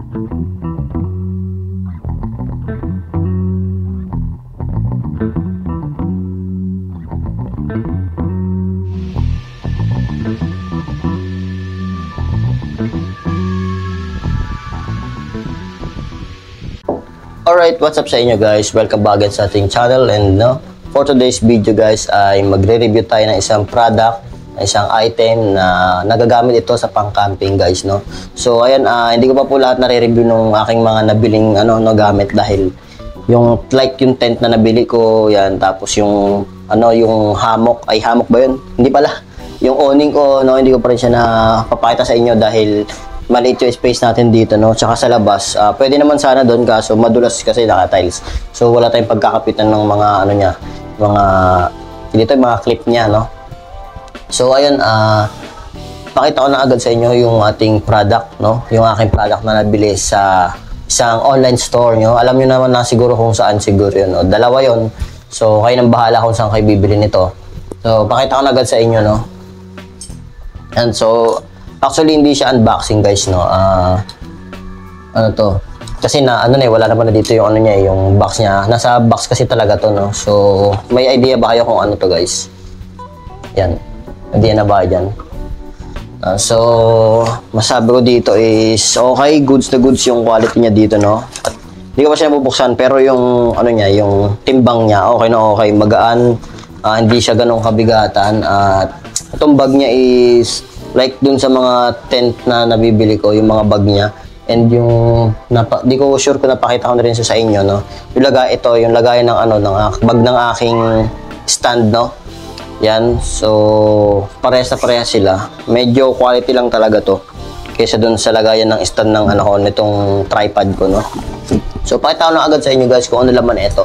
Alright, what's up sa inyo guys? Welcome back again sa ating channel, and for today's video guys ay magre-review tayo ng isang product, isang item na nagagamit ito sa pang-camping guys, no. So ayan, hindi ko pa po lahat nare-review ng aking mga nabiling gamit, dahil yung yung tent na nabili ko, yan, tapos yung yung hammock, hammock ba yun? Hindi pala. Yung awning ko, hindi ko pa rin siya napapakita sa inyo dahil maliit yung space natin dito, no? Tsaka sa labas, pwede naman sana doon, kaso madulas kasi naka-tiles. So wala tayong pagkakapitan ng mga dito yung mga clip niya, no? So ayun, pakita ko na agad sa inyo yung ating product, no? Yung aking product na nabili sa isang online store, nyo. Alam nyo naman na siguro kung saan siguro yun, no? Dalawa yun. So kayo nang bahala kung saan kayo bibili nito. So pakita ko na agad sa inyo, no? And so actually, hindi siya unboxing guys, no. Kasi wala naman na dito yung yung box niya. Nasa box kasi talaga to, no. So, may idea ba kayo kung ano to, guys? Yan. Idea na ba dyan? So, masabi ko dito is, okay, goods na goods yung quality niya dito, no. At hindi ko pa siya bubuksan, pero yung, yung timbang niya, okay na okay. Magaan, hindi siya ganong kabigatan. At itong bag niya is, like dun sa mga tent na nabibili ko, yung mga bag niya, and yung di ko sure kung napakita ko na rin sa inyo, no. Yung lagay ng bag ng aking stand, no. Yan, so parehas na parehas sila. Medyo quality lang talaga to kaysa dun sa lagayan ng stand ng nitong tripod ko, no. So pakita ko na agad sa inyo guys kung ano laman ito.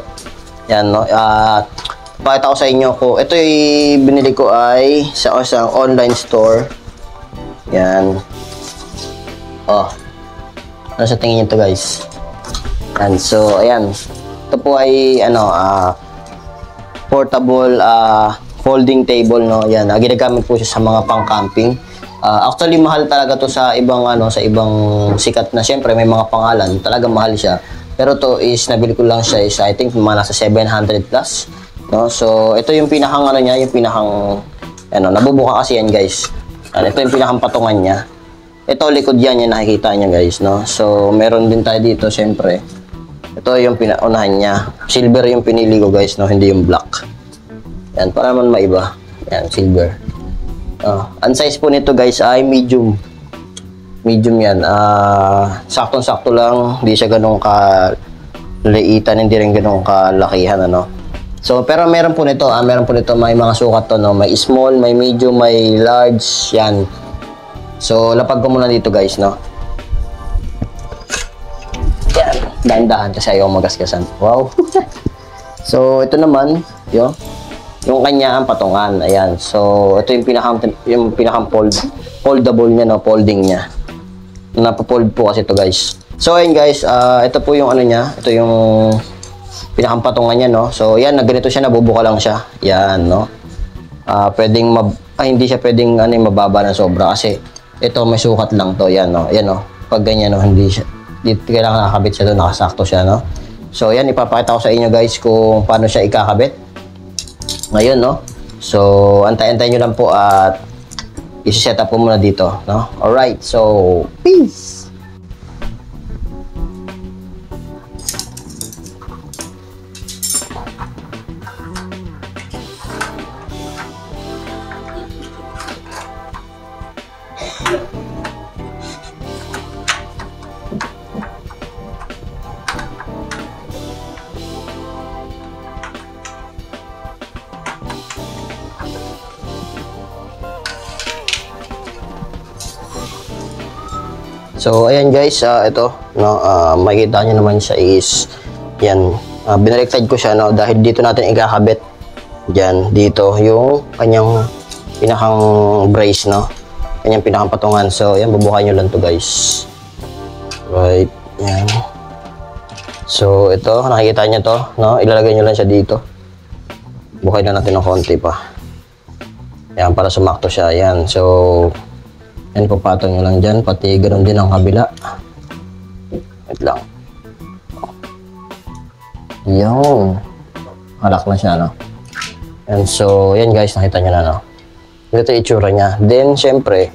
Yan, no. Pakita ko sa inyo ko ito yung binili ko ay sa isang online store. Yan. Ano sa tingin nyo to guys? Yan. So, ayan. Ito po ay, portable, folding table, no? Yan. Ginagamit po siya sa mga pang-camping. Actually, mahal talaga to sa ibang, sa ibang sikat na. Siyempre, may mga pangalan. Talagang mahal siya. Pero to is, nabili ko lang siya is, I think, mga nasa 700 plus. No? So, ito yung pinakang, yung pinakang, nabubuka kasi yan, guys. Ito yung pinakang patungan niya. Ito, likod yan, yung nakikita niya guys, no? So, meron din tayo dito, syempre. Ito yung pinaunahan niya. Silver yung pinili ko guys, no? Hindi yung black. Yan, para naman maiba. Yan, silver. Ang size po nito guys ay medium. Medium yan. Saktong-sakto lang. Hindi siya ganun kaliitan, hindi rin ganun kalakihan, So, pero meron po nito, may mga sukat to, no? May small, may medium, may large, yan. So, lapag ko muna dito, guys, no? Yan, dahan-dahan kasi ayaw magasgasan. Wow! So, ito naman, yung kanya ang patungan, ayan. So, ito yung pinakang foldable niya, no? Folding niya. Napafold po kasi ito, guys. So, ayun, guys, ito po yung niya, ito yung pinakampatungan niya, no. So yan, ganito siya, nabubuka lang siya. Yan, no. Pwedeng hindi siya pwedeng mababa na sobra kasi ito may sukat lang to. Yan, no. Yan, no. Pag ganyan, no, hindi siya, dito kailangan nakakabit siya doon, nakasakto siya, no. So yan, ipapakita ko sa inyo guys kung paano siya ikakabit ngayon, no. So antay-antay nyo lang po at isi-set up po muna dito, no. Alright, so peace. So, ayan guys, ito, no, makikita nyo naman siya is, yan, binaliktad ko siya, no, dahil dito natin ikakabit, dyan, dito, yung kanyang pinakang brace, no, kanyang pinakang patungan. So, ayan, bubukain nyo lang to guys. Right, yan. So, ito, nakikita nyo to, no, ilalagay nyo lang siya dito. Bukain na natin ng konti pa. Yan, para sumakto siya, yan. So, yan, papatong nyo lang dyan, pati ganoon din ang kabila. lang. Yung halak na siya, no? And so, yan guys, nakita nyo na, no? Ito yung itsura niya. Then, syempre,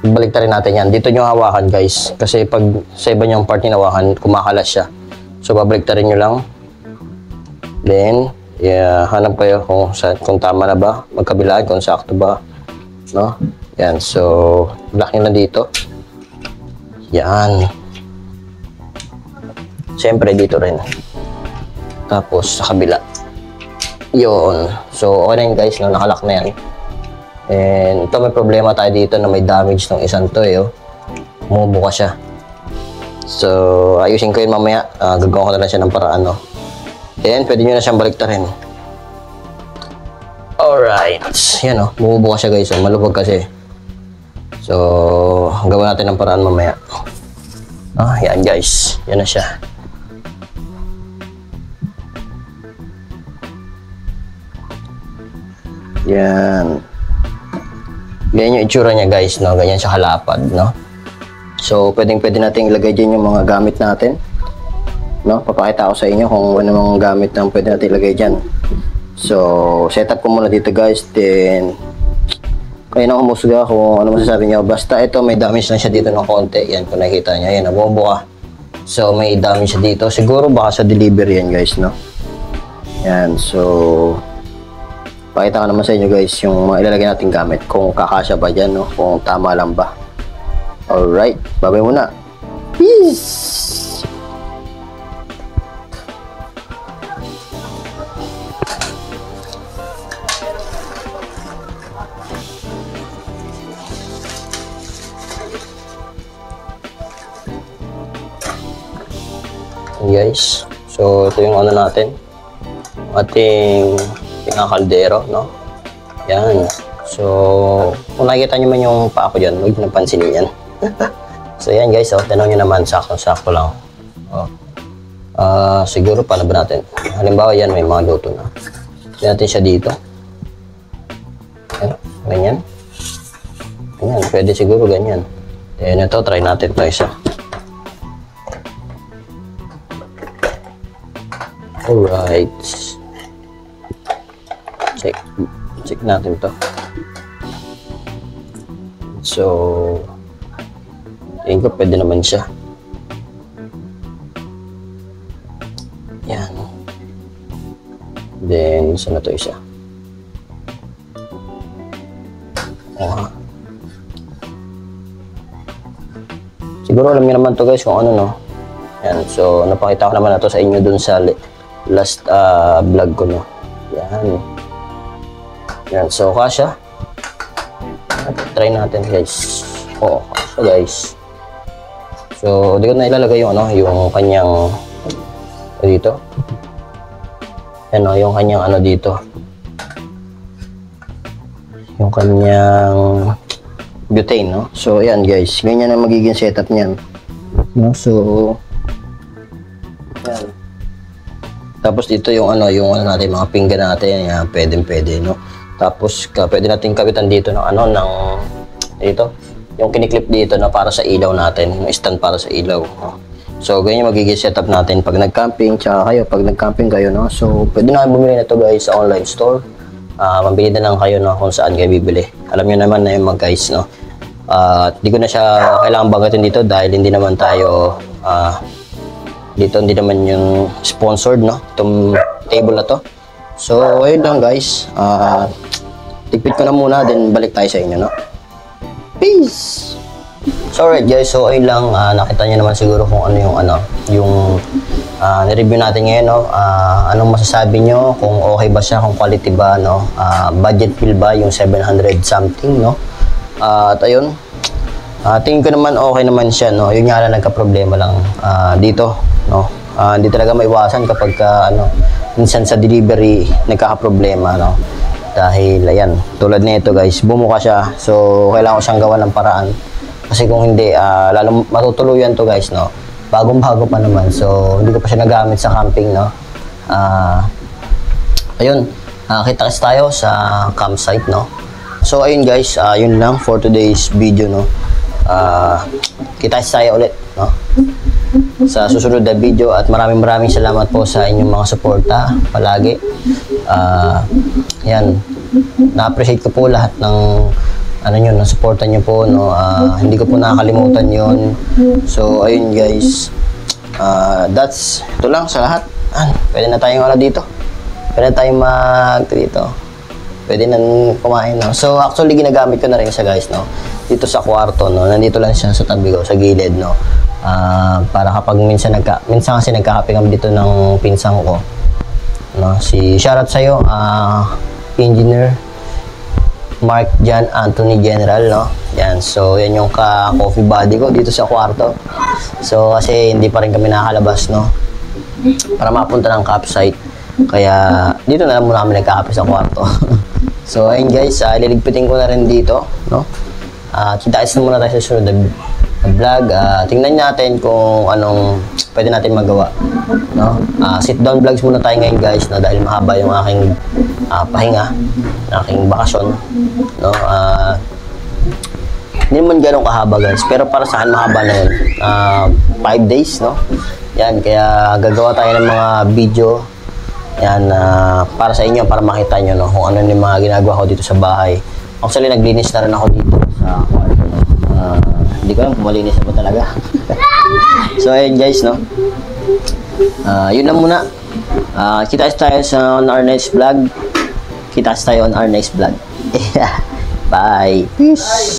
balik rin natin yan. Dito nyo hawakan, guys. Kasi pag sa iba nyong part hinawakan, kumakalas siya. So, babalik rin nyo lang. Then, hanap kayo kung tama na ba, magkabilaan, kung sakto ba, no? Yan, so, block nyo na dito. Yan. Syempre, dito rin. Tapos, sa kabila. Yun. So, okay na yun guys, no? Nakalock na yan. And, ito may problema tayo dito na may damage ng isang to, oh. Bumubuka siya. So, ayusin ko yun mamaya. Gagawin ko na lang siya ng paraan, no? Then, pwede nyo na siyang baliktarin. Alright. Yan, oh. Bumubuka siya guys, oh. Malupag kasi. So, gawin natin ng paraan mamaya. Yan guys. Yan na siya. Yan. Ganyan yung itsura niya guys, no? Ganyan siya kalapad, no? So, pwede natin ilagay dyan yung mga gamit natin. No? Papakita ko sa inyo kung ano mga gamit na pwede natin ilagay dyan. So, setup ko muna dito guys. Then, kayo na umusga kung ano masasabi nyo. Basta ito, may damage lang siya dito ng konti. Yan, kung nakikita nyo. Yan, nabubuka. So, may damage siya dito. Siguro baka sa delivery yan guys, no? Yan, so... Pakita ko naman sa inyo guys yung mga ilalagay nating gamit. Kung kakasya ba dyan, no? Kung tama lang ba. Alright, babay muna. Peace! Guys, so ito yung ano natin, ating pinakaldero, no? Yan. So, kung nakikita nyo man yung paa ko dyan, huwag nyo pansinin yan. So, yan guys, tanaw nyo naman, sakto-sakto lang. Siguro, paano ba natin? Halimbawa, yan, may mga luto na. Yan natin siya dito. Yan, ganyan. Ganyan, pwede siguro ganyan. Then, ito, try natin ito isa. Alright. Check natin to. So, tingin ko pwede naman siya. Yan. Then, isa na to isa. Siguro alam niyo naman to guys kung ano, no? Yan. So, napakita ko naman na to sa inyo dun sa last vlog ko, no? Yan. Yan, so kasya. Try natin guys. Kasya guys. So, di ko na ilalagay yung ano, yung kanyang dito. Yan, yung kanyang ano dito. Yung kanyang butane, no? So, ayan guys, ganyan ang magiging setup niyan. No? So, yan. Tapos dito yung ano natin, mga pinggan natin, yan, pwede, no? Tapos pwede natin kabitan dito ng ano, ng dito, yung kiniklip dito na para sa ilaw natin, yung stand para sa ilaw, no? So ganyan magiging setup natin pag nag-camping, tsaka kayo pag nag-camping kayo, no? So pwede na kayo bumili nito guys sa online store. Mabili na lang kayo, no, kung saan kayo bibili. Alam niyo naman na yung mga guys, no? Di ko na siya kailangan banggitin dito dahil hindi naman tayo dito, hindi naman yung sponsored, no, itong table na to. So ayun lang guys, tigpit ko na muna, then balik tayo sa inyo, no? Peace! So alright guys, so ayun lang, nakita nyo naman siguro kung ano yung nireview natin ngayon, no? Anong masasabi nyo, kung okay ba siya, kung quality ba, no? Budget bill ba yung 700 something, no? At ayun, tingin ko naman okay naman siya, no? Yun nga lang, nagka-problema lang dito, no? Hindi talaga maiwasan kapag minsan sa delivery nagkaka-problema, no? Dahil ayan, tulad nito guys, bumuka siya. So kailangan ko siyang gawan ng paraan. Kasi kung hindi, lalo matutuluyan to guys, no? Bagong-bago pa naman. So hindi ko pa siya nagamit sa camping, no? Ayun, kita-kits tayo sa campsite, no? So ayun guys, yun lang for today's video, no? Kita tayo ulit, no? Sa susunod na video, at maraming salamat po sa inyong mga suporta palagi. Yan, na-appreciate ko po lahat ng ano nyo, ng suporta nyo po, no? Hindi ko po nakakalimutan yon. So ayun guys, ito lang sa lahat. Pwede na tayong dito, pwede na tayong pwede na kumain, no? So actually ginagamit ko na rin siya guys, no? Dito sa kwarto, no? Nandito lang siya sa tabi ko, sa gilid, no? Para kapag minsan kasi nagkakape kami dito ng pinsang ko, no? Shoutout sa'yo, Engineer Mark John Anthony General, no? Yan, so yan yung ka-coffee buddy ko dito sa kwarto. So kasi hindi pa rin kami nakakalabas, no? Para mapunta ng campsite. Kaya dito na lang muna kami nagkakape sa kwarto. So ayun guys, liligpitin ko na rin dito, no? Kita-kits na muna tayo sa sunod na vlog. Tingnan natin kung anong pwede natin magawa, no? Sit down vlogs muna tayo ngayon guys, no? Dahil mahaba yung aking pahinga, aking bakasyon, no? Hindi naman ganun kahaba guys, pero para sa akin mahaba na yun. 5 days, no? Yan, kaya gagawa tayo ng mga video yan, para sa inyo, para makita nyo, no? Kung ano yung mga ginagawa ko dito sa bahay. Actually naglinis na rin ako dito sa kwarto, no? Hindi ko alam kung malinis na ba talaga. So ayun guys, no? Yun lang muna. Kita tayo on our next vlog. Kita tayo on our next vlog. Bye. Peace.